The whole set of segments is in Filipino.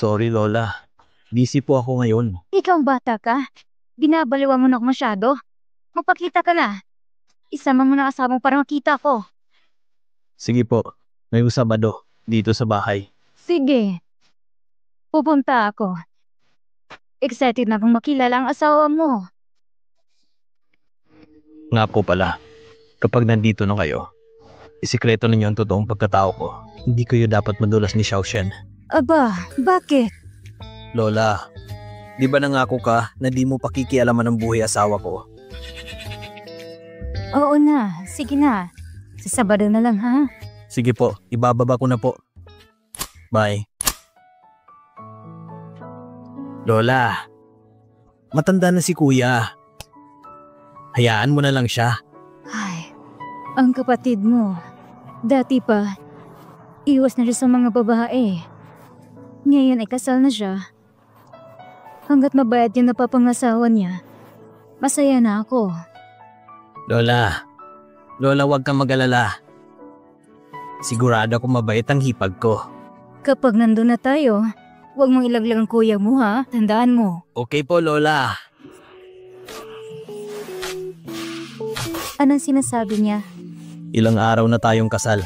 Sorry, Lola. Busy po ako ngayon. Ikaw bata ka? Binabaliwan mo na ako masyado? Magpakita ka na. Isama mo na asawa mo para makita ko. Sige po, ngayong Sabado, dito sa bahay. Sige. Pupunta ako. Excited na akong makilala ang asawa mo. Nga po pala, kapag nandito na kayo, isikreto ninyo ang totoong pagkatao ko. Hindi kayo dapat madulas ni Xiaoshen. Aba, bakit? Lola, di ba nangako ka na di mo pakikialaman ang buhay asawa ko? Oo na, sige na. Sa Sabado na lang ha? Sige po, ibababa ko na po. Bye. Lola, matanda na si kuya. Hayaan mo na lang siya. Ay, ang kapatid mo. Dati pa, iwas na siya sa mga babae. Ngayon ay kasal na siya. Hanggat mabayad yung napapangasawa niya, masaya na ako. Lola, huwag kang mag-alala. Sigurado akong mabait ang hipag ko. Kapag nandun na tayo, huwag mong ilaglag ang kuya mo ha, tandaan mo. Okay po, Lola. Anong sinasabi niya? Ilang araw na tayong kasal.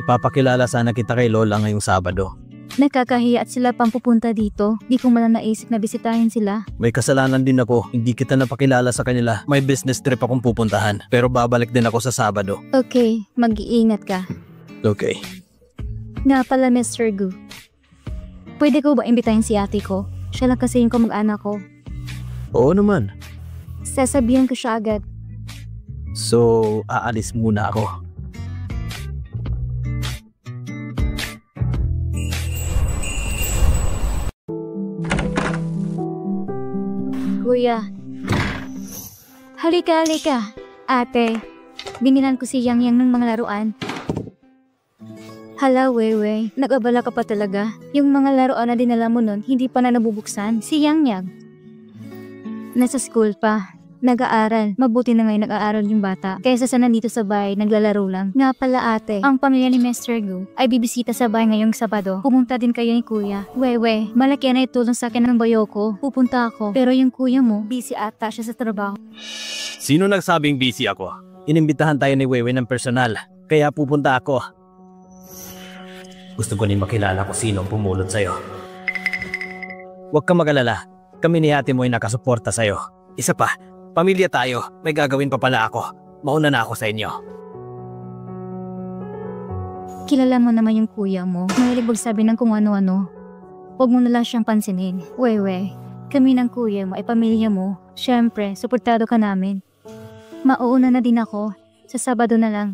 Ipapakilala sana kita kay Lola ngayong Sabado. Nakakahiya at sila pang pupunta dito. Di ko man naisip na bisitahin sila. May kasalanan din ako, hindi kita napakilala sa kanila. May business trip akong pupuntahan, pero babalik din ako sa Sabado. Okay, mag-iingat ka. Okay. Nga pala, Mr. Gu. Pwede ko ba imbitahin si ate ko? Siya lang kasi yung kamag-anak ko. Oo naman. Sasabihan ko siya agad. So, aalis muna ako. Kuya. Halika. Ate, binilan ko si Yang ng mga laruan. Hala, Wewe, nag-abala ka pa talaga. Yung mga laruan na dinala mo nun, hindi pa na nabubuksan. Si Yang. Nasa school pa. Nag-aaral. Mabuti na ngayon nag-aaral yung bata. Kaysa sa nandito sa bahay, naglalaro lang. Nga pala ate, ang pamilya ni Mr. Gu ay bibisita sa bahay ngayong Sabado. Pumunta din kayo ni kuya. Wewe, malaki na itulong sa akin ng bayo ko. Pupunta ako. Pero yung kuya mo, busy ata siya sa trabaho. Sino nagsabing busy ako? Inimbitahan tayo ni Wewe ng personal, kaya pupunta ako. Gusto ko din makilala kung sino ang pumulot sa'yo. Huwag kang mag-alala. Kami ni ate mo ay nakasuporta sa'yo. Isa pa, pamilya tayo. May gagawin pa pala ako. Mauna na ako sa inyo. Kilala mo naman yung kuya mo. Mahilig magsabi ng kung ano-ano. Huwag mo na lang siyang pansinin. Wewe, kami ng kuya mo ay pamilya mo. Siyempre, suportado ka namin. Mauuna na din ako. Sa Sabado na lang.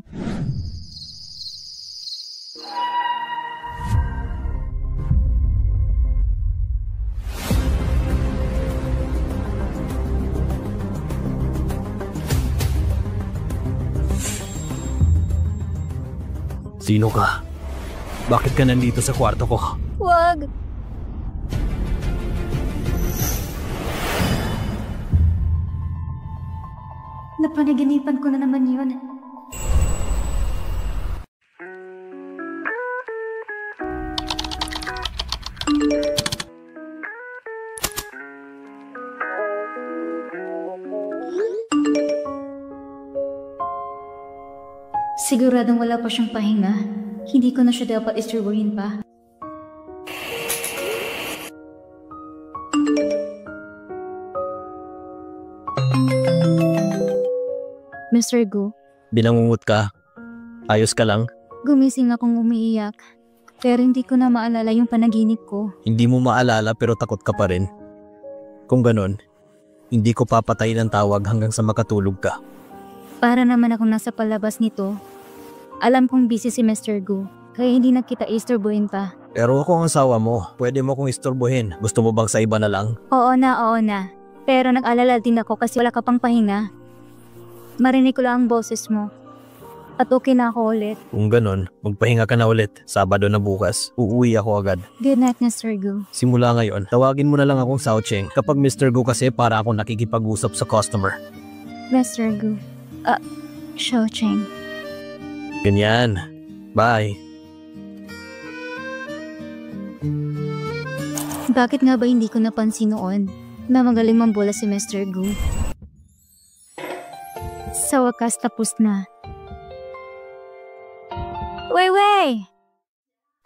Sino ka? Bakit ka nandito sa kwarto ko? Wag! Napanaginipan ko na naman yun. Siguradong wala pa siyang pahinga. Hindi ko na siya dapat isturbuhin pa. Mr. Gu, Binangungot ka? Ayos ka lang? gumising akong umiiyak. Pero hindi ko na maalala yung panaginip ko. Hindi mo maalala pero takot ka pa rin. Kung ganon, hindi ko papatayin ang tawag hanggang sa makatulog ka. Para naman akong nasa palabas nito. Alam kong busy si Mr. Gu, kaya hindi na kita isturbuhin pa. Pero ako ang asawa mo. Pwede mo kong istorbohin. Gusto mo bang sa iba na lang? Oo na. Pero nag-alala din ako kasi wala ka pang pahinga. Marinig ko lang ang boses mo. At okay na ako ulit. Kung ganon, magpahinga ka na ulit. Sabado na bukas. Uuwi ako agad. Good night, Mr. Gu. Simula ngayon, tawagin mo na lang akong Xiaocheng. Kapag Mr. Gu kasi para akong nakikipag-usap sa customer. Mr. Gu. Xiaocheng. Ganyan. Bye. Bakit nga ba hindi ko napansin noon na magaling mambola si Mr. Gu? Sa wakas tapos na. Weiwei!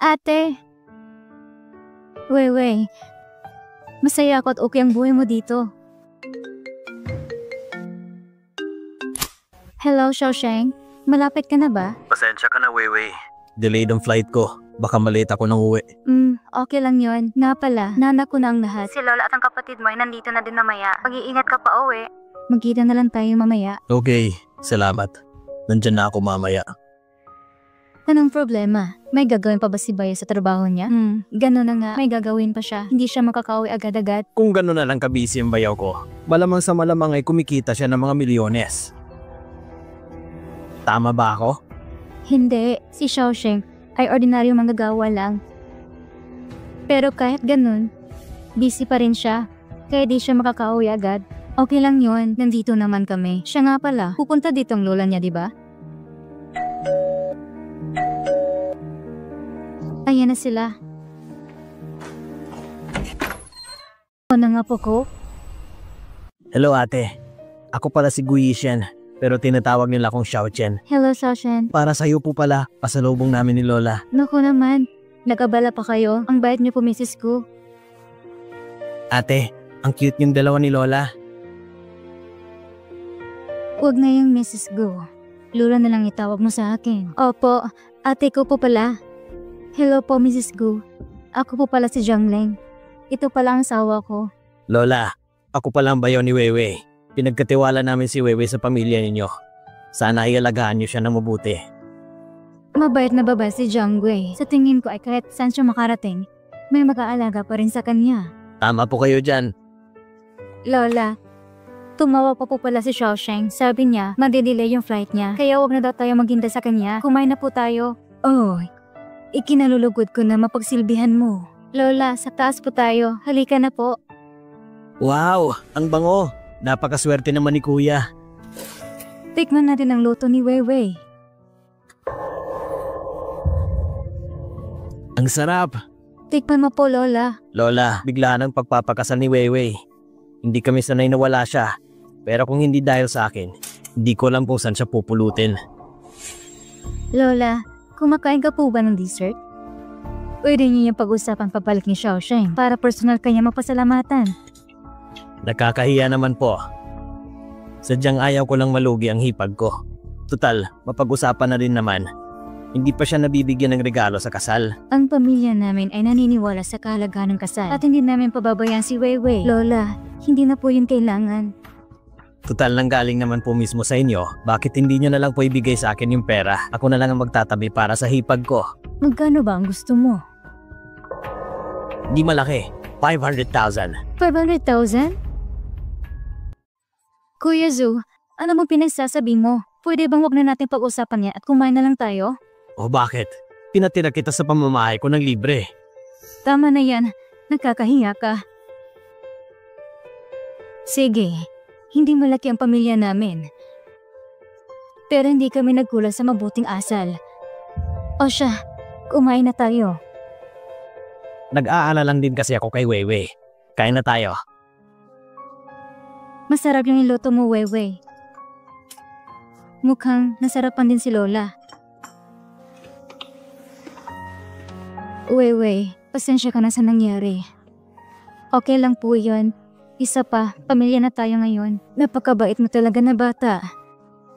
Ate! Weiwei, masaya ako at okay ang buhay mo dito. Hello, Xiaosheng. Malapit ka na ba? Pasensya ka na, Weiwei. Delayed ang flight ko. Baka malate ako ng uwi. Okay lang yon. Nga pala, nana ko na ang lahat. Si Lola at ang kapatid mo ay nandito na din mamaya. Mag-iingat ka pa uwi. Magkita na lang tayo mamaya. Okay, salamat. Nandyan na ako mamaya. Anong problema? May gagawin pa ba si Bayo sa trabaho niya? Gano'n na nga. May gagawin pa siya. Hindi siya makakauwi agad-agad. Kung gano'n na lang kabisi ang bayaw ko, malamang sa malamang ay kumikita siya ng mga milyones. Tama ba ako? Hindi. Si Xiaosheng ay ordinaryong manggagawa lang. Pero kahit ganun, busy pa rin siya. Kaya di siya makakauwi agad. Okay lang yon. Nandito naman kami. Siya nga pala, pupunta dito ang lola niya, di ba? Ayan na sila. O na nga po ko. Hello ate. Ako pala si Gu Yishen, pero tinatawag nila akong Xiao Chen. Hello, Xiaosheng. Para sa'yo po pala, pasalubong namin ni Lola. Naku naman. Nagabala pa kayo. Ang bait niyo po, Mrs. Gu. Ate, ang cute yung dalawa ni Lola. Huwag na yung Mrs. Gu. Lola na lang itawag mo sa akin. Opo, ate ko po pala. Hello po, Mrs. Gu. Ako po pala si Jiangleng. Ito pala ang asawa ko. Lola, ako pala ang bayaw ni Weiwei. Pinagkatiwala namin si Weiwei sa pamilya ninyo. Sana ay alagaan niyo siya ng mabuti. Mabait na babae si Jiangwei. Sa tingin ko ay kahit saan siya makarating, may mag-aalaga pa rin sa kanya. Tama po kayo dyan. Lola, tumawa pa po pala si Xiaosheng. Sabi niya, madidelay yung flight niya. Kaya huwag na daw tayo maghintay sa kanya. Kumain na po tayo. Oh, ikinalulugod ko na mapagsilbihan mo. Lola, sa taas po tayo. Halika na po. Wow, ang bango. Napakaswerte naman ni Kuya. Tikman natin ang luto ni Weiwei. Ang sarap. Tikman mo po, Lola. Lola, bigla nang pagpapakasal ni Weiwei. Hindi kami sanay na wala siya. Pero kung hindi dahil sa akin, hindi ko alam kung saan siya pupulutin. Lola, kumakain ka po ba ng dessert? Pwede niyo yung pag-usapang papalit ni Xiaosheng para personal kanya mapasalamatan. Nakakahiya naman po. Sadyang ayaw ko lang malugi ang hipag ko. Tutal, mapag-usapan na rin naman. Hindi pa siya nabibigyan ng regalo sa kasal. Ang pamilya namin ay naniniwala sa kahalagaan ng kasal at hindi namin pababayaan si Weiwei. Lola, hindi na po yun kailangan. Tutal nang galing naman po mismo sa inyo, bakit hindi nyo na lang po ibigay sa akin yung pera? Ako na lang ang magtatabi para sa hipag ko. Magkano ba ang gusto mo? Di malaki, 500,000. 500,000? Kuya Zu, ano mong pinagsasabi mo? Pwede bang wag na natin pag-usapan yan at kumain na lang tayo? O bakit? Pinatira kita sa pamamahay ko ng libre. Tama na yan. Nakakahiya ka. Sige, hindi malaki ang pamilya namin. Pero hindi kami nagkulang sa mabuting asal. O siya, kumain na tayo. Nag-aalala lang din kasi ako kay Weiwei. Kain na tayo. Masarap yung niluto mo, Weiwei. Mukhang nasarapan din si Lola. Weiwei, pasensya ka na sa nangyari. Okay lang po yun. Isa pa, pamilya na tayo ngayon. Napakabait mo talaga na bata.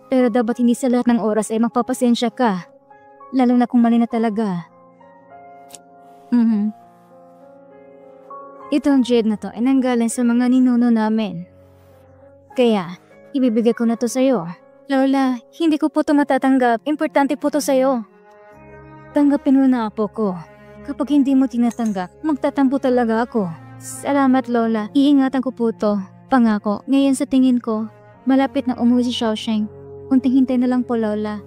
Pero dapat hindi sa lahat ng oras ay magpapasensya ka. Lalo na kung mali na talaga. Itong jade na to ay nanggaling sa mga ninuno namin. Kaya, ibibigay ko na to sa'yo. Lola, hindi ko po ito matatanggap. Importante po to sa'yo. Tanggapin mo na apo ko. Kapag hindi mo tinatanggap, magtatampo talaga ako. Salamat, Lola. Iingatan ko po to. Pangako, ngayon sa tingin ko, malapit na umuwi si Xiaosheng. Unting hintay na lang po, Lola.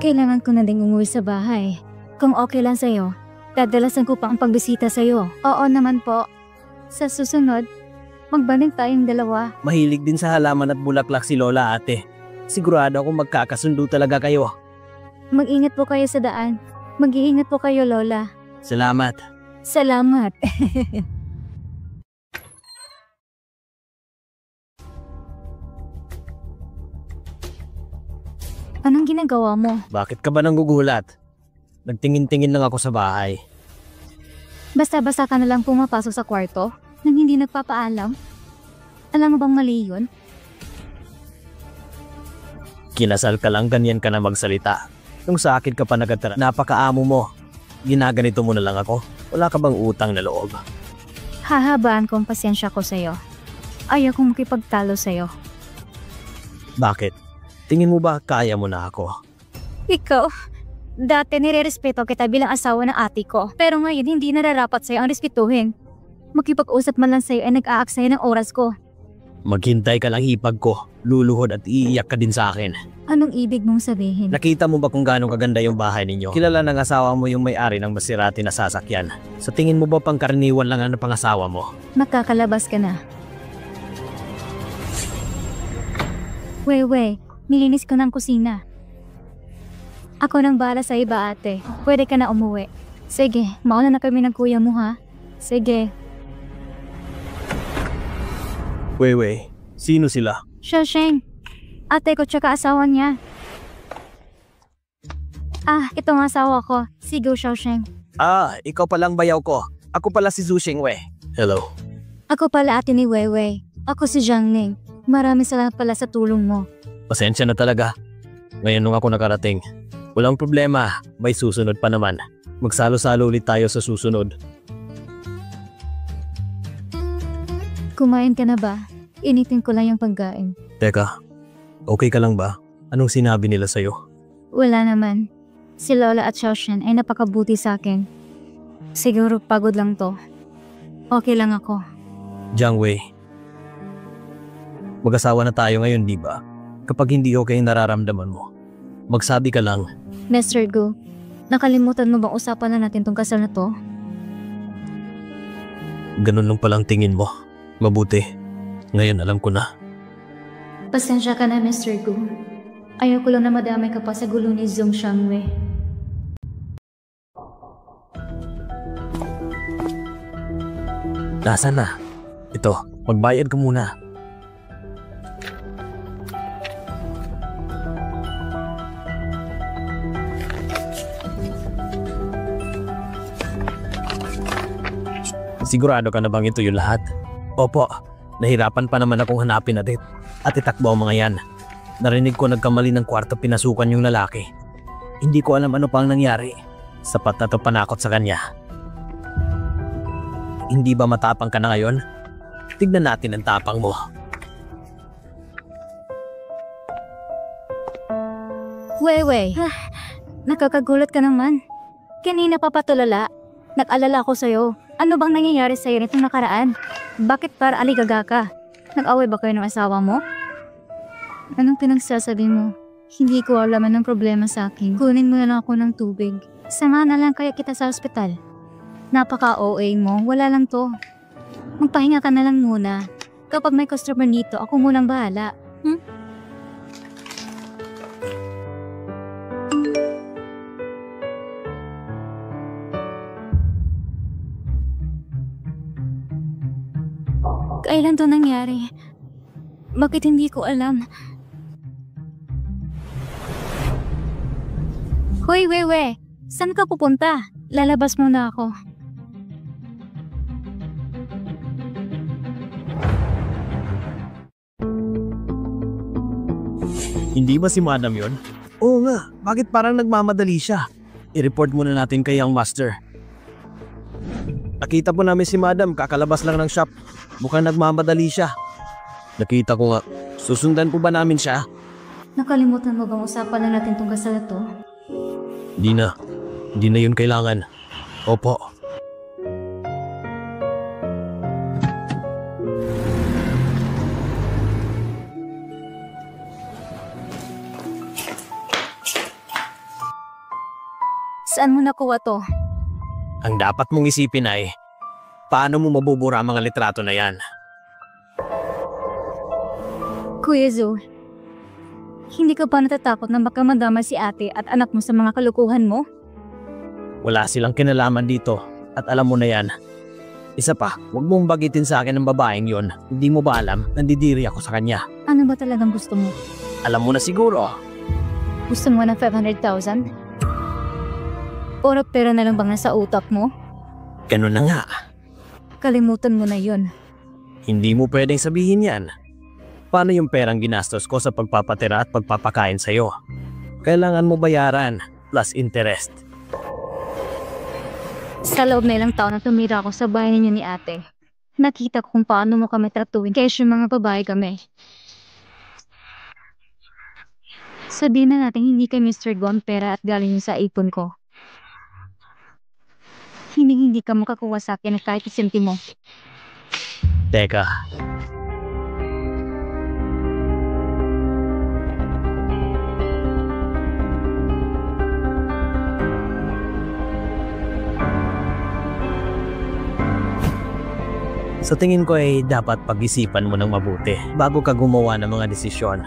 Kailangan ko na ding umuwi sa bahay. Kung okay lang sa'yo, dadalasan ko pa ang pagbisita sa'yo. Oo naman po. Sa susunod, magbalik tayong dalawa. Mahilig din sa halaman at bulaklak si Lola ate. Sigurado akong magkakasundo talaga kayo. Mag-ingat po kayo sa daan. Mag-iingat po kayo, Lola. Salamat. Salamat. Anong ginagawa mo? Bakit ka ba nanggugulat? Nagtingin-tingin lang ako sa bahay. Basta-basta ka na lang pumapasok sa kwarto nang hindi nagpapaalam? Alam mo bang mali yun? Kinasal ka lang, ganyan ka na magsalita. Nung sa akin ka pa nagatara, napakaamo mo. Ginaganito mo na lang ako. Wala ka bang utang na loob? Hahabaan ko ang pasensya ko sa'yo. Ayaw kong makipagtalo sa'yo. Bakit? Tingin mo ba kaya mo na ako? Ikaw, dati nire-respeto kita bilang asawa ng ate ko. Pero ngayon hindi nararapat sa'yo ang respetuhin. Makipag-usap man lang sa'yo ay nag-aaksaya ng oras ko. Maghintay ka lang ipag ko. Luluhod at iiyak ka din sa akin. Anong ibig mong sabihin? Nakita mo ba kung gaano kaganda yung bahay ninyo? Kilala ng asawa mo yung may-ari ng Maserati na sasakyan. Sa tingin mo ba pangkaraniwan lang ang pangasawa mo? Makakalabas ka na. Wewe, nilinis ko ng kusina. Ako nang bahala sa iba ate. Pwede ka na umuwi. Sige, mauna na kami ng kuya mo ha. Sige. Wewe, sino sila? Xiaosheng, ate ko tsaka asawa niya. Ito ang asawa ko. Si Gu Xiaosheng. Ikaw palang bayaw ko. Ako pala si Zhu Xingwei. Hello. Ako pala ate ni Weiwei. Ako si Jiang Ning. Maraming salamat pala sa tulong mo. Pasensya na talaga. Ngayon nung ako nakarating. Walang problema, may susunod pa naman. Magsalo-salo ulit tayo sa susunod. Kumain ka na ba? Initin ko lang yung pagkain. Teka, okay ka lang ba? Anong sinabi nila sa'yo? Wala naman. Si Lola at Xiaoshen ay napakabuti sa akin. Siguro pagod lang to. Okay lang ako. Jiang Wei, mag-asawa na tayo ngayon, di ba? Kapag hindi okay ang nararamdaman mo, magsabi ka lang. Mr. Gu, nakalimutan mo bang usapan na natin tong kasal na to? Ganun lang palang tingin mo. Mabuti. Ngayon alam ko na. Pasensya ka na, Mr. Gu. Ayaw ko lang na madamay ka pa sa gulo ni Zhong Xiangwei. Nasaan na? Ito, magbayad ka muna. Sigurado ka na bang ito yung lahat? Opo, nahirapan pa naman akong hanapin at itakbo ang mga yan. Narinig ko nagkamali ng kwarto, pinasukan yung lalaki. Hindi ko alam ano pa ang nangyari. Sapat na to panakot sa kanya. Hindi ba matapang ka na ngayon? Tignan natin ang tapang mo. Weiwei, nakakagulat ka naman. Kanina pa patulala. Nag-alala ko sa'yo. Ano bang nangyayari sa'yo nitong nakaraan? Bakit para aligaga ka? Nag-away ba kayo ng asawa mo? Anong pinagsasabi mo? Hindi ko alam anong problema sa akin. Kunin mo na lang ako ng tubig. Sama na lang kaya kita sa ospital. Napaka-OA mo, wala lang to. Magpahinga ka na lang muna. Kapag may customer dito, ako munang bahala. Kailan to nangyari? Bakit hindi ko alam? Hoy, Wewe! Saan ka pupunta? Lalabas muna ako. Hindi ba si Madam yon? Oo nga, bakit parang nagmamadali siya? I-report muna natin kay Young Master. Nakita po namin si Madam, kakalabas lang ng shop. Mukhang nagmamadali siya. Nakita ko nga. Susundan po ba namin siya? Nakalimutan mo bang usapan na natin tong kasal na to? Di na. Di na yun kailangan. Opo. Saan mo nakuha to? Ang dapat mong isipin ay, paano mo mabubura ang mga litrato na yan? Kuya Zhu, hindi ka ba natatakot na baka madama si ate at anak mo sa mga kalukuhan mo? Wala silang kinalaman dito At alam mo na yan. Isa pa, huwag mong bagitin sa akin ng babaeng yon. Hindi mo ba alam, nandidiri ako sa kanya. Ano ba talagang gusto mo? Alam mo na siguro. Gusto mo ng 500,000? Puro pera na lang bang nasa utak mo? Ganun na nga. Kalimutan mo na yon. Hindi mo pwedeng sabihin yan. Paano yung perang ginastos ko sa pagpapatira at pagpapakain sa'yo? Kailangan mo bayaran, plus interest. Sa loob na ilang taon na tumira ako sa bahay ninyo ni ate, nakita ko kung paano mo kami tratuin kaysa yung mga babae kami. Sabihin na natin hindi kay Mr. Gon pera at galing yun sa ipon ko. Hindi ka makakuha sa akin kahit isentimo. Teka. Sa tingin ko ay dapat pag-isipan mo ng mabuti bago ka gumawa ng mga desisyon.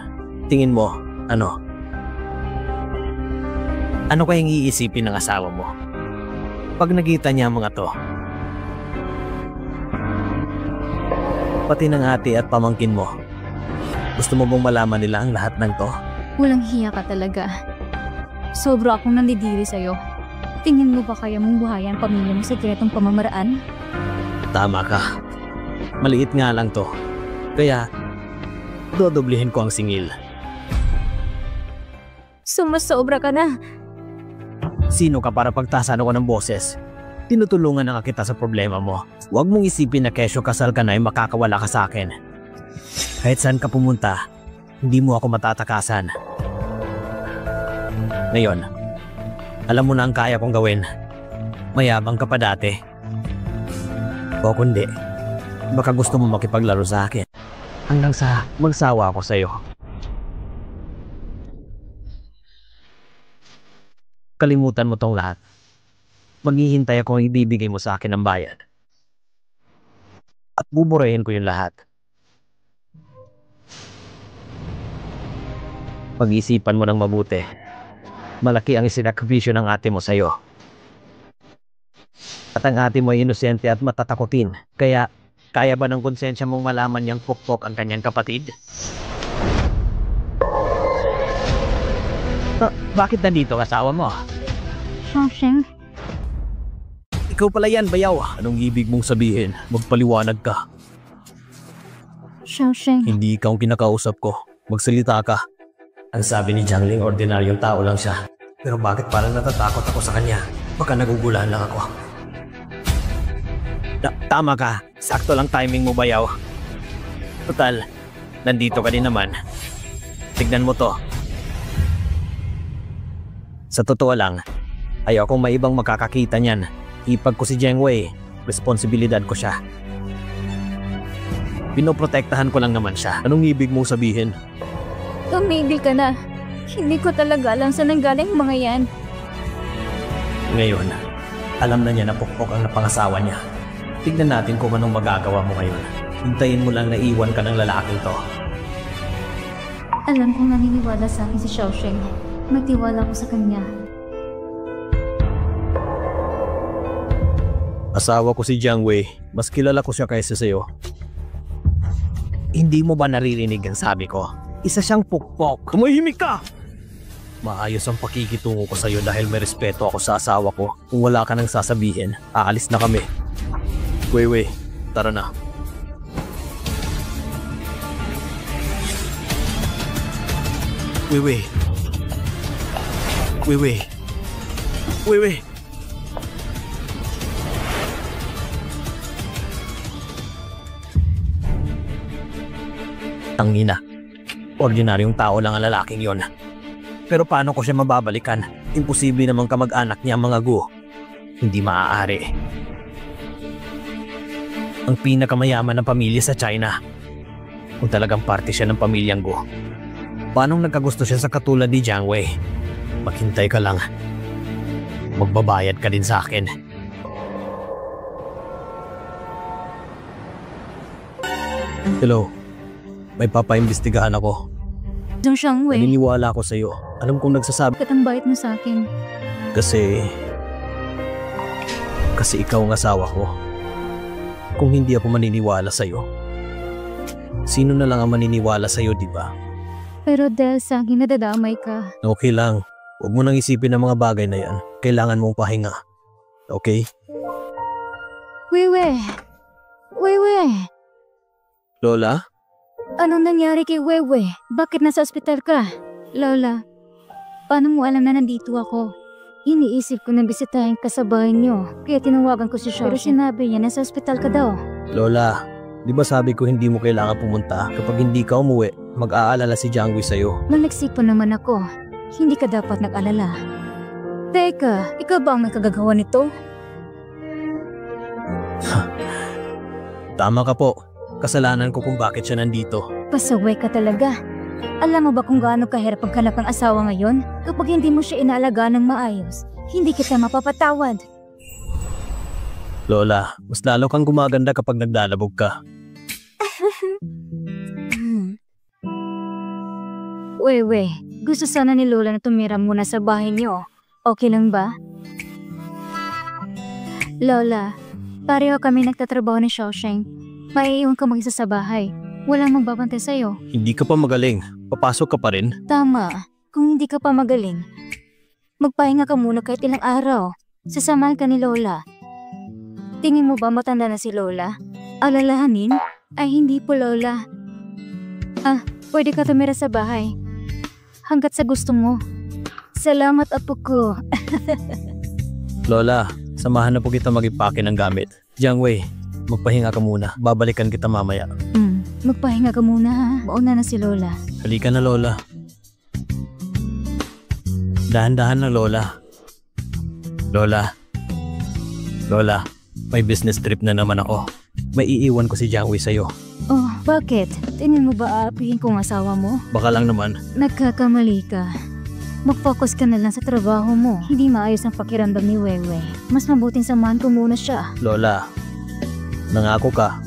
Tingin mo, ano? Ano kayang iisipin ng asawa mo? Pag nakita niya mga to. Pati ng ate at pamangkin mo. Gusto mo bang malaman nila ang lahat ng to? Walang hiya ka talaga. Sobra akong nandidiri sa'yo. Tingin mo ba kaya mong buhayan pamilya mo sa ganitong pamamaraan? Tama ka. Maliit nga lang to. Kaya, dodoblihin ko ang singil. Sumasobra ka na. Sino ka para pagtasan ako ng boses? Tinutulungan na nga kita sa problema mo. Huwag mong isipin na kesyo kasal ka na ay makakawala ka sa akin. Kahit saan ka pumunta, hindi mo ako matatakasan. Ngayon, alam mo na ang kaya kong gawin. Mayabang ka pa dati. O kundi, baka gusto mo makipaglaro sa akin. Hanggang sa magsawa ako sa'yo. Kalimutan mo tong lahat. Maghihintay ako ang ibibigay mo sa akin ng bayad. At buburahin ko yung lahat. Pag-isipan mo ng mabuti. Malaki ang isinakripisyo ng ate mo sa'yo. At ang ate mo ay inosente at matatakotin. Kaya, kaya ba ng konsensya mong malaman niyang pukpok ang kanyang kapatid? Bakit nandito asawa mo? Shang. Ikaw pala yan, bayaw. Anong ibig mong sabihin? Magpaliwanag ka. Shang. Hindi ikaw ang kinakausap ko. Magsalita ka. Ang sabi ni Jiangling, ordinaryong tao lang siya. Pero bakit parang natatakot ako sa kanya? Baka nagugulahan lang ako. Tama ka. Sakto lang timing mo, bayaw. Total, nandito ka din naman. Tignan mo to. Sa totoo lang, ayaw akong may ibang makakakita niyan. Ipag ko si Jiang Wei, responsibilidad ko siya. Pinoprotektahan ko lang naman siya. Anong ibig mong sabihin? Tumigil ka na. Hindi ko talaga alam saan nanggaling mga yan. Ngayon, alam na niya na pukpok ang napangasawa niya. Tignan natin kung anong magagawa mo ngayon. Hintayin mo lang na iwan ka ng lalaking to. Alam kong naniniwala sa akin si Xiaosheng. Magtiwala ko sa kanya. Asawa ko si Jiang Wei. Mas kilala ko siya kaysa sa'yo. Hindi mo ba naririnig ang sabi ko? Isa siyang pukpok. Tumahimik ka! Maayos ang pakikitungo ko sa'yo dahil may respeto ako sa asawa ko. Kung wala ka nang sasabihin, aalis na kami. Wei, tara na. Wei. Tangina. Ordinaryong tao lang ang lalaking yon. Pero paano ko siya mababalikan? Imposible namang kamag-anak niya ang mga Gu. Hindi maaari. Ang pinakamayaman ng pamilya sa China. Kung talagang parte siya ng pamilyang Gu. Paanong nagkagusto siya sa katulad ni Jiang Wei? Maghintay ka lang. Magbabayad ka din sa akin. Hello. May papaimbestigahan ako. Zhang Xiangwei, Naniniwala ako sa iyo. Alam kong nagsasabi bakit ang bait mo sa akin? kasi Kasi ikaw ang asawa ko. Kung hindi ako maniniwala sa'yo, sino na lang ang maniniwala sa'yo, di ba? Pero dahil sa akin nadadamay ka. Okay lang. Huwag mo nang isipin ang mga bagay na yan. Kailangan mong pahinga. Okay? Wewe! Wewe! Lola? Anong nangyari kay Wewe? Bakit nasa ospital ka? Lola, paano mo alam na nandito ako? Iniisip ko na bisitahin ka sa bahay niyo. Kaya tinawagan ko si Shaoxing. Pero sinabi niya nasa ospital ka daw. Lola, di ba sabi ko hindi mo kailangan pumunta? Kapag hindi ka umuwi, mag-aalala si Jiangwei sa'yo. Nagsipo naman ako. Hindi ka dapat nag-alala. Teka, ikaw ba ang may kagagawa nito? Tama ka po. Kasalanan ko kung bakit siya nandito. Pasaway ka talaga. Alam mo ba kung gaano kahirap maghanap ng asawa ngayon? Kapag hindi mo siya inaalagaan ng maayos, hindi kita mapapatawad. Lola, mas lalo kang gumaganda kapag naglalabog ka. Wewe, gusto sana ni Lola na tumira muna sa bahay niyo. Okay lang ba? Lola, pareho kami nagtatrabaho ni Shaoxing. Maiiwan ka mag-isa sa bahay. Walang magbabantay sa'yo. Hindi ka pa magaling. Papasok ka pa rin. Tama. Kung hindi ka pa magaling, magpahinga ka muna kahit ilang araw. Sasamahan ka ni Lola. Tingin mo ba matanda na si Lola? Alalahanin? Ay hindi po, Lola. Pwede ka tumira sa bahay. Hanggat sa gusto mo. Salamat, apo ko. Lola, samahan na po kita mag-ipake ng gamit. Jiangwei, magpahinga ka muna. Babalikan kita mamaya. Magpahinga ka muna ha. Mauna na si Lola. Halika na, Lola. Dahan-dahan na, Lola. Lola. Lola, may business trip na naman ako. May iiwan ko si Jiangwei sa'yo. Oh, bakit? Tingin mo ba aapihin kong asawa mo? Baka lang naman. Nagkakamali ka. Mag-focus ka na lang sa trabaho mo. Hindi maayos ang pakiramdam ni Wewe. Mas mabuting samahan ko muna siya. Lola, nangako ka.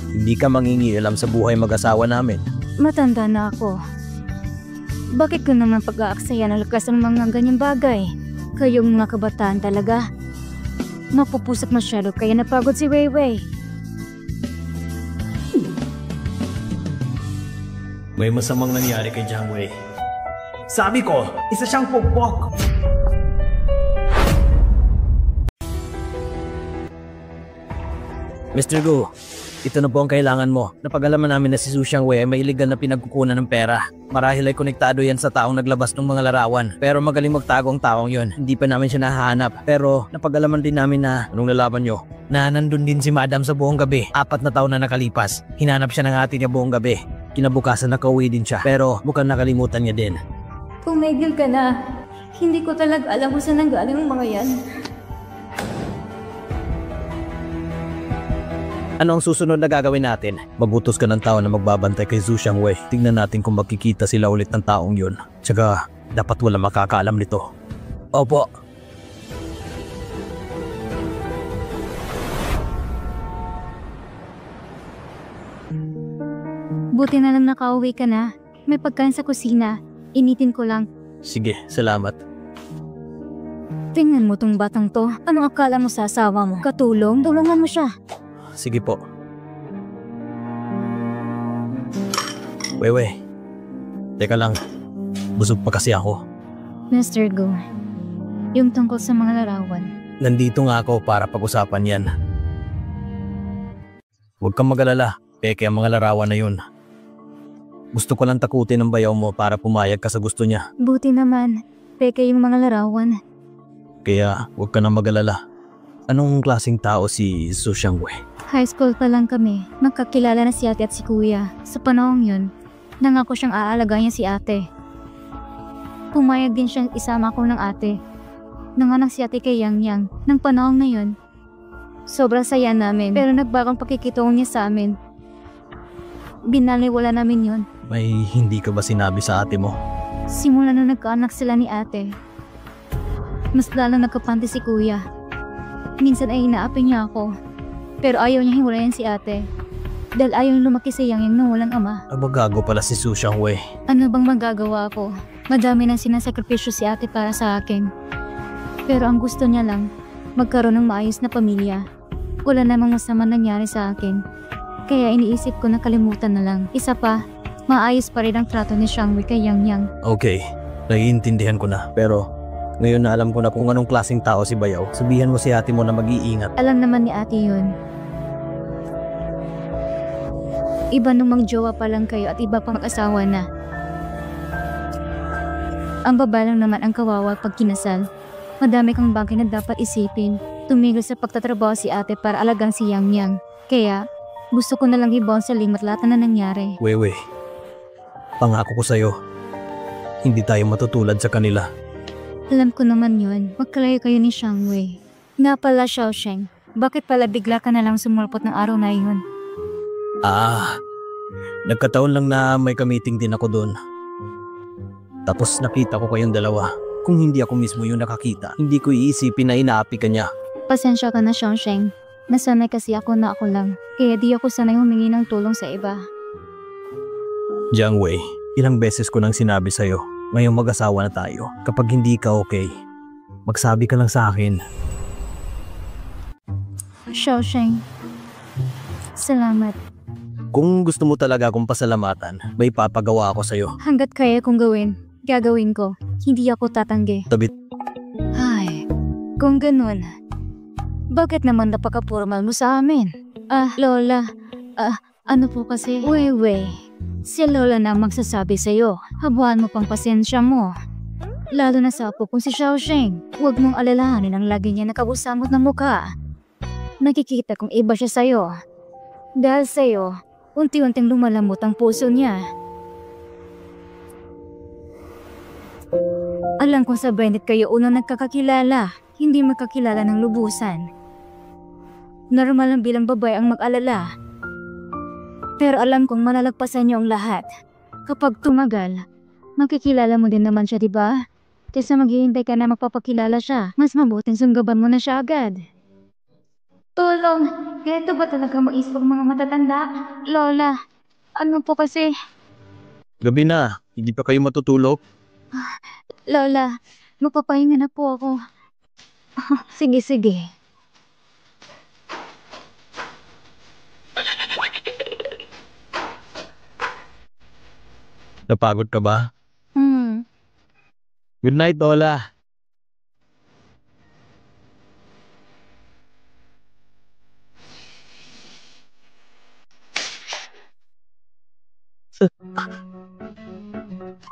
Hindi ka mangingialam sa buhay mag-asawa namin. Matanda na ako. Bakit ko naman pag-aaksaya ng lakas ang mga ganyang bagay? Kayong mga kabataan talaga. Mapupusok masyado kaya napagod si Wewe. May masamang nangyari kay Jiangwei. Sabi ko, isa siyang pokpok! Mr. Gu, ito na po ang kailangan mo. Napag-alaman namin na si Su Xiangwei ay may iligal na pinagkukunan ng pera. Marahil ay konektado yan sa taong naglabas ng mga larawan. Pero magaling magtago ang taong yon. Hindi pa namin siya nahahanap. Pero napag-alaman din namin na anong lalaban nyo? Na nandun din si Madam sa buong gabi. 4 na taon na nakalipas. Hinanap siya ng ate niya buong gabi. Kinabukasan nakauwi din siya. Pero mukhang nakalimutan niya din. Tumigil ka na. Hindi ko talaga alam kung saan nanggaling ang mga yan. Ano ang susunod na gagawin natin? Magutos ka ng tao na magbabantay kay Su Xiangwei. Tingnan natin kung magkikita sila ulit ng taong yun. Tsaka, dapat wala makakaalam nito. Opo. Buti na lang nakauwi ka na. May pagkain sa kusina. Initin ko lang. Sige, salamat. Tingnan mo tong batang to. Anong akala mo sa asawa mo? Katulong? Tulungan mo siya. Sige po. Wewe. Teka lang. Busog pa kasi ako. Mr. Gu, yung tungkol sa mga larawan. Nandito nga ako para pag-usapan yan. Huwag kang mag-alala. Peke ang mga larawan na yun. Gusto ko lang takutin ang bayaw mo para pumayag ka sa gusto niya. Buti naman. Peke yung mga larawan. Kaya huwag ka nang mag-alala. Anong klaseng tao si Su Xiangwei? High school pa lang kami. Magkakilala na si ate at si kuya. Sa panahong yun, nangako siyang aalagaan niya si ate. Pumayag din siyang isama ko ng ate. Nanganak si ate kay Yang Yang. Nang panahong na yun, sobrang saya namin. Pero nagbagong pakikitungo niya sa amin. Binaliwala namin yun. May hindi ka ba sinabi sa ate mo? Simula nung nagkaanak sila ni ate, mas lalong nagkapante si kuya. Minsan ay inaapi niya ako. Pero ayaw niya hiwalayan si ate. Dahil ayaw lumaki si Yang Yang nang walang ama. Abagago pala si Su Xiangwei. Ano bang magagawa ko? Madami nang sinasakripisyo si ate para sa akin. Pero ang gusto niya lang, magkaroon ng maayos na pamilya. Wala namang masama nangyari sa akin. Kaya iniisip ko na kalimutan na lang. Isa pa, maayos pa rin ang trato ni Xiangwei kay Yang Yang. Okay, naiintindihan ko na. Pero ngayon na alam ko na kung anong klaseng tao si Bayaw. Sabihan mo si ate mo na mag-iingat. Alam naman ni ate yun. Iba nung magjowa pa lang kayo at iba pang asawa na. Ang baba lang naman ang kawawa pag kinasal. Madami kang bagay na dapat isipin. Tumigil sa pagtatrabaho si ate para alagang si Yang Yang. Kaya, gusto ko na lang ibaon sa limot lahat na nangyari. Wewe, pangako ko sa'yo, hindi tayo matutulad sa kanila. Alam ko naman yun. Magkalayo kayo ni Xiangwei. Nga pala, Xiaosheng, bakit pala bigla ka na lang sumulpot ng araw na yun? Nagkataon lang na may kamiting din ako doon. Tapos nakita ko kayong dalawa. Kung hindi ako mismo yung nakakita, hindi ko iisipin na inaapi ka niya. Pasensya ka na, Xiaosheng. Nasanay kasi ako na ako lang. Kaya di ako sanay humingi ng tulong sa iba. Jiang Wei, ilang beses ko nang sinabi sa'yo, ngayong mag-asawa na tayo. Kapag hindi ka okay, magsabi ka lang sa akin. Xiaosheng, salamat. Kung gusto mo talaga akong pasalamatan, may papagawa ako sa'yo. Hanggat kaya kong gawin, gagawin ko. Hindi ako tatanggi. Tabit. Ay, kung ganun, bakit naman napaka-formal mo sa amin? Lola, ano po kasi? Wewe, si Lola na magsasabi sa'yo. Habuan mo pang pasensya mo. Lalo na sa apo kung si Xiaosheng. Huwag mong alalahanin ang lagi niya nakabusamot ng mukha. Nakikita kong iba siya sa'yo. Dahil sa'yo, unti-unting lumalamot ang puso niya. Alam kong sa Bennett kayo unang nagkakakilala, hindi magkakilala ng lubusan. Normal lang bilang babae ang mag-alala. Pero alam kong malalagpasan niyo ang lahat. Kapag tumagal, makikilala mo din naman siya, diba? Kaysa maghihintay ka na magpapakilala siya, mas mabuting sunggaban mo na siya agad. Tulong! Ganito ba talaga mag-isip ang mga matatanda? Lola, ano po kasi? Gabi na, hindi pa kayo matutulog? Lola, magpapahinga na po ako. Sige. Napagod ka ba? Good night, Lola.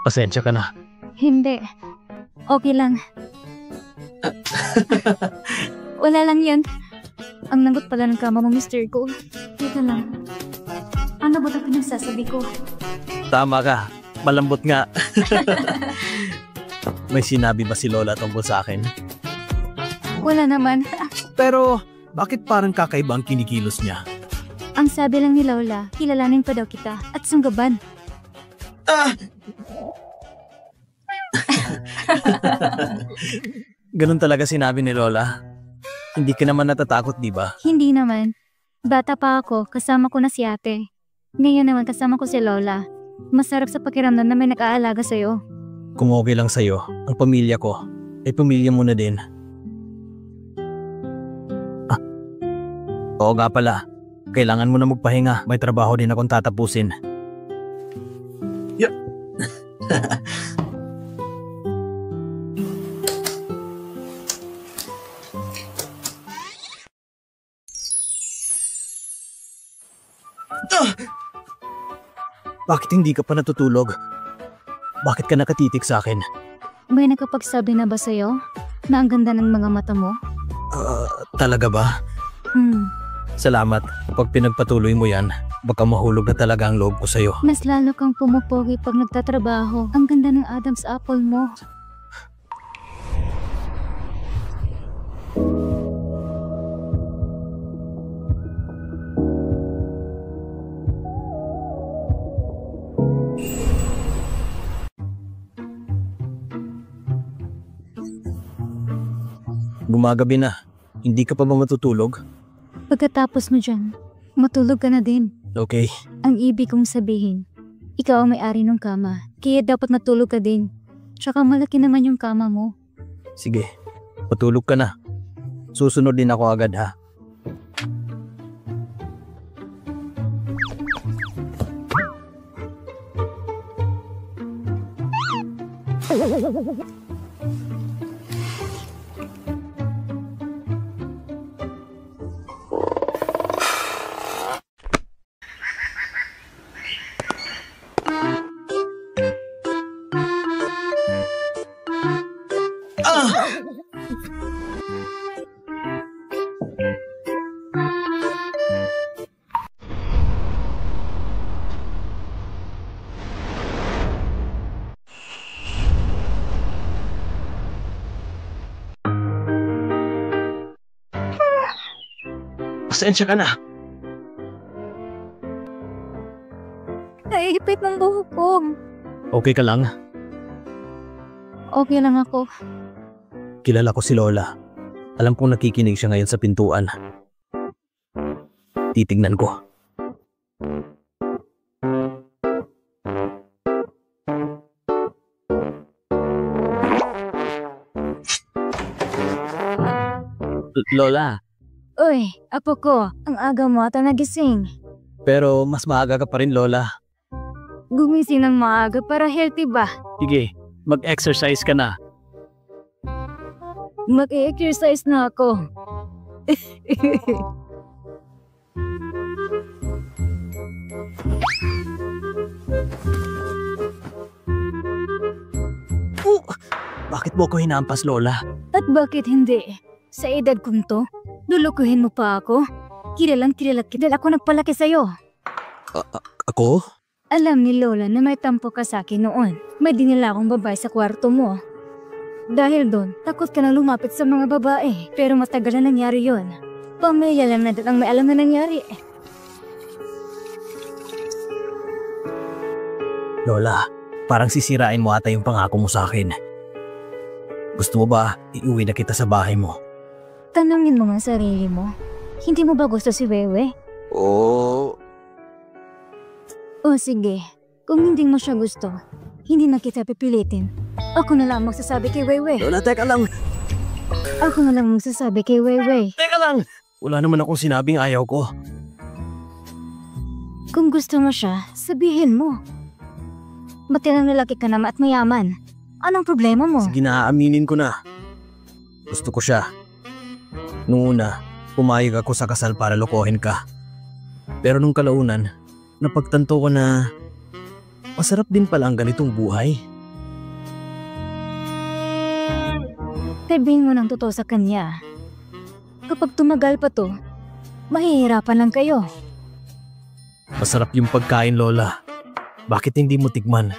Pasensya ka na. Hindi. Okay lang. Wala lang yan. Ang langgot pala ng kama mo, Mr. Ko. Teka lang. Ano ba ito pinagsasabi ko? Tama ka. Malambot nga. May sinabi ba si Lola tungkol sa akin? Wala naman. Pero, bakit parang kakaiba ang kinikilos niya? Ang sabi lang ni Lola, kilalanin pa daw kita at sunggaban. Ganun talaga sinabi ni Lola. Hindi ka naman natatakot, di ba? Hindi naman. Bata pa ako, kasama ko na si ate. Ngayon naman kasama ko si Lola. Masarap sa pakiramdam na may nag-aalaga sa'yo. Kung okay lang sa'yo, ang pamilya ko, ay pamilya mo na din. Oo nga pala. Kailangan mo na magpahinga. May trabaho din akong tatapusin. Bakit hindi ka pa natutulog? Bakit ka nakatitik sa akin? May nakapagsabi na ba sa'yo na ang ganda ng mga mata mo? Talaga ba? Salamat. Kapag pinagpatuloy mo yan, baka mahulog na talaga ang loob ko sa'yo. Mas lalo kang pumupogi pag nagtatrabaho. Ang ganda ng Adam's apple mo. Gumagabi na. Hindi ka pa ba matutulog? Pagkatapos mo dyan, matulog ka na din. Okay. Ang ibig kong sabihin, ikaw ang may-ari ng kama, kaya dapat matulog ka din. Tsaka malaki naman yung kama mo. Sige, matulog ka na. Susunod din ako agad ha. Pasensya ka na. Naihipit ng buhok ko. Okay ka lang? Okay lang ako. Kilala ko si Lola. Alam kong nakikinig siya ngayon sa pintuan. Titignan ko. Lola, Uy, apo ko, ang aga mo ata nagising. pero mas maaga ka pa rin, Lola. Gumising ng maaga para healthy ba? Sige, mag-exercise ka na. Mag-exercise na ako. Bakit mo ko hinampas, Lola? At bakit hindi? Sa edad kong to, lulukuhin mo pa ako? Kilalang kilala kita, ako nagpalaki sa'yo. Ako? Alam ni Lola na may tampo ka sa akin noon. May dinala akong babae sa kwarto mo. Dahil doon, takot ka na lumapit sa mga babae. Pero matagal na nangyari yon. Pamilya lang na ang may alam na nangyari. Lola, parang sisirain mo ata yung pangako mo sa akin. Gusto mo ba iuwi na kita sa bahay mo? Tanungin mo nga sarili mo. Hindi mo ba gusto si Wewe? Oo. O sige, kung hindi mo siya gusto, hindi na kita pipilitin. Ako na lang magsasabi kay Wewe. Lola, teka lang. Ako na lang magsasabi kay Wewe. Teka lang. Wala naman akong sinabing ayaw ko. Kung gusto mo siya, sabihin mo. Matirang lalaki ka naman at mayaman. Anong problema mo? Sige na, aaminin ko na. Gusto ko siya. Noong una, pumayag ako sa kasal para lokohin ka. Pero nung kalaunan, napagtanto ko na masarap din pala ang ganitong buhay. Sabihin mo ng totoo sa kanya. Kapag tumagal pa to, mahihirapan lang kayo. Masarap yung pagkain, Lola. Bakit hindi mo tikman?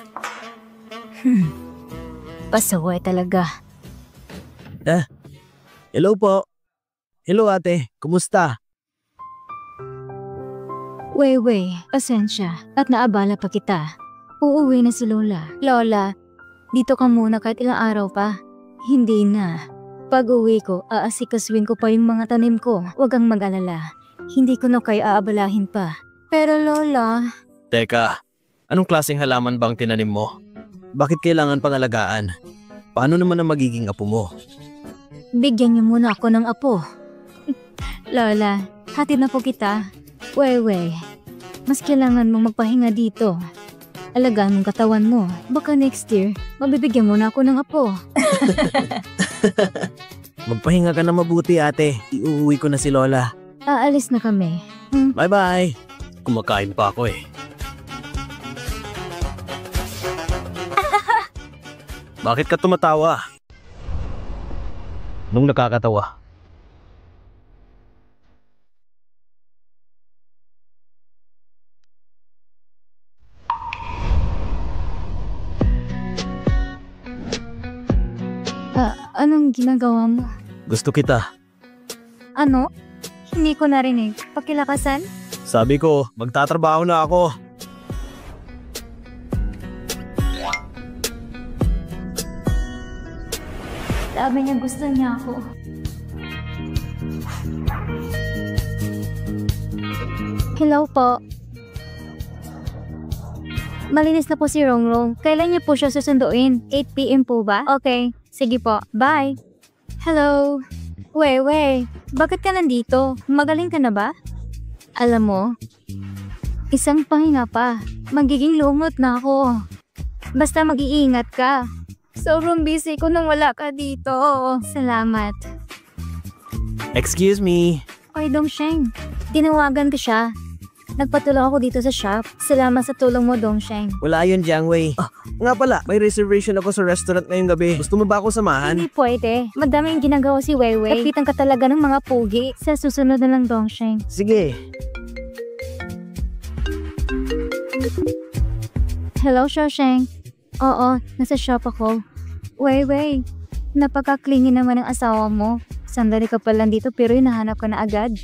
Pasaway talaga. Hello po. Hello ate, kumusta? Wewe, pasensya at naabala pa kita. Uuwi na si Lola. Lola, dito ka muna kahit ilang araw pa. Hindi na. Pag uwi ko, aasikasuin ko pa yung mga tanim ko. Huwag kang mag-alala. Hindi ko na kayo aabalahin pa. Pero Lola... Teka, anong klaseng halaman bang tinanim mo? Bakit kailangan pangalagaan? Paano naman ang magiging apo mo? Bigyan niyo muna ako ng apo. Lola, hatid na po kita. Wewe, mas kailangan mong magpahinga dito. Alagaan mong katawan mo. Baka next year, mabibigyan mo na ako ng apo. Magpahinga ka na mabuti ate. Iuwi ko na si Lola. Aalis na kami. Bye-bye. Kumakain pa ako eh. Bakit ka tumatawa? Nung nakakatawa. Anong ginagawa mo? Gusto kita. Ano? Hindi ko narinig. Pakilakasan? Sabi ko, magtatrabaho na ako. Sabi niya gusto niya ako. Hello po. Malinis na po si Rongrong. Kailan niya po siya susunduin? 8 PM po ba? Okay. Sige po. Bye. Hello. Wei, bakit ka nandito? Magaling ka na ba? Alam mo, isang pahinga pa. Magiging lumot na ako. Basta mag-iingat ka. Sobrang busy ko nang wala ka dito. Salamat. Excuse me. Oy, Dongsheng. Tinawagan ko siya. Nagpatulong ako dito sa shop. Salamat sa tulong mo, Dongsheng. Wala yun, Jiang Wei. Nga pala, may reservation ako sa restaurant ngayong gabi. Gusto mo ba ako samahan? Hindi pwede. Madami yung ginagawa si Weiwei. Kapitan ka talaga ng mga pugi. Sa susunod na lang, Dongsheng. Sige. Hello, Xiaosheng. Oo, nasa shop ako. Weiwei, napaka-clingy naman ng asawa mo. Sandali ka pa lang dito pero hinahanap ka na agad.